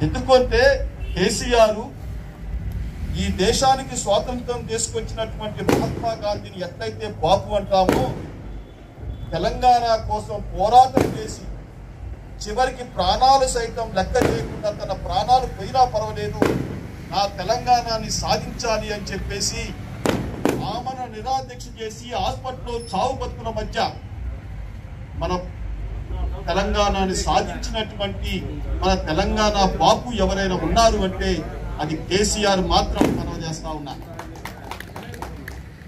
ఎందుకంటే కేసీఆర్ ఈ దేశానికి స్వాతంత్రం తీసుకొచ్చినటువంటి మహాత్మా గాంధీని ఎట్లయితే బాపు అంటామో, తెలంగాణ కోసం పోరాటం చేసి చివరికి ప్రాణాలు సైతం లెక్క చేయకుండా తన ప్రాణాలు పోయినా పర్వాలేదు, నా తెలంగాణని సాధించాలి అని చెప్పేసి ఆమెను నిరాదీక్ష చేసి హాస్పిటల్లో చావు బతుకుల మధ్య మన తెలంగాణని సాధించినటువంటి మన తెలంగాణ బాపు ఎవరైనా ఉన్నారు అంటే అది కేసీఆర్ మాత్రం మనం చేస్తా ఉన్నారు.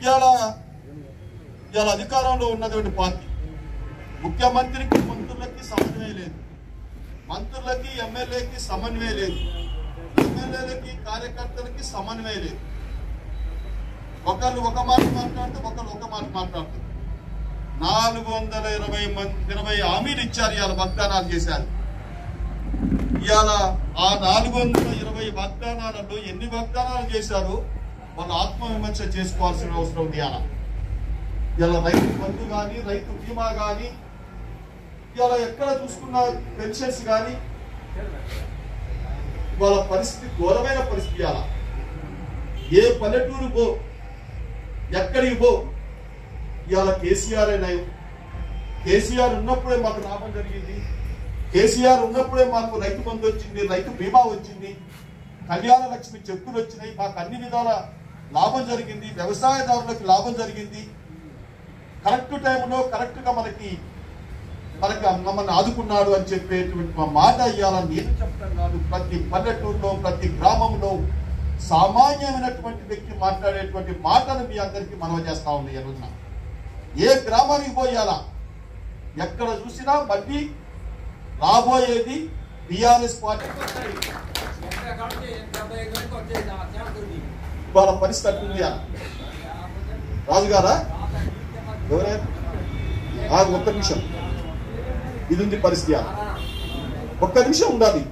ఇవాళ అధికారంలో ఉన్నటువంటి పార్టీ ముఖ్యమంత్రికి మంత్రులకి సమన్వయం లేదు, మంత్రులకి ఎమ్మెల్యేకి సమన్వయం లేదు, ఎమ్మెల్యేలకి కార్యకర్తలకి సమన్వయం లేదు. ఒకళ్ళు ఒక మాట మాట్లాడితే ఒకళ్ళు ఒక మాట మాట్లాడుతారు. 420 హామీలు ఇచ్చారు, ఇవాళ వాగ్దానాలు చేశారు. ఇవాళ ఆ 420 వాగ్దానాలలో ఎన్ని వాగ్దానాలు చేశారు వాళ్ళు ఆత్మవిమర్శ చేసుకోవాల్సిన అవసరం ఉంది. ఇవాళ రైతు బంధు కానీ, రైతు బీమా కానీ, ఇవాళ ఎక్కడ చూసుకున్న పెన్షన్స్ కానీ, వాళ్ళ పరిస్థితి ఘోరమైన పరిస్థితి. ఇవాళ ఏ పల్లెటూరు పో, ఎక్కడికి పో, ఇవాళ కేసీఆర్ నయం. కేసీఆర్ ఉన్నప్పుడే మాకు లాభం జరిగింది, కేసీఆర్ ఉన్నప్పుడే మాకు రైతు బంధు వచ్చింది, రైతు బీమా వచ్చింది, కళ్యాణ లక్ష్మి చెక్కులు వచ్చినాయి, మాకు అన్ని విధాల లాభం జరిగింది, వ్యవసాయదారులకు లాభం జరిగింది, కరెక్ట్ టైంలో కరెక్ట్ గా మనకి మమ్మల్ని ఆదుకున్నాడు అని చెప్పేటువంటి మా మాట ఇవాళ నేను చెప్పడం కాదు, ప్రతి పల్లెటూరులో ప్రతి గ్రామంలో సామాన్యమైనటువంటి వ్యక్తి మాట్లాడేటువంటి మాటను మీ అందరికీ మనవి చేస్తా ఉంది. ఈ రోజున ఏ గ్రామానికి పోయాలా ఎక్కడ చూసినా మళ్ళీ రాబోయేది టిఆర్ఎస్ పార్టీ. వాళ్ళ పరిస్థితి అట్టుంది. రాజుగారా ఎవరైనా ఒక్క నిమిషం, ఇది ఉంది పరిస్థితి. ఒక్క నిమిషం ఉండాలి.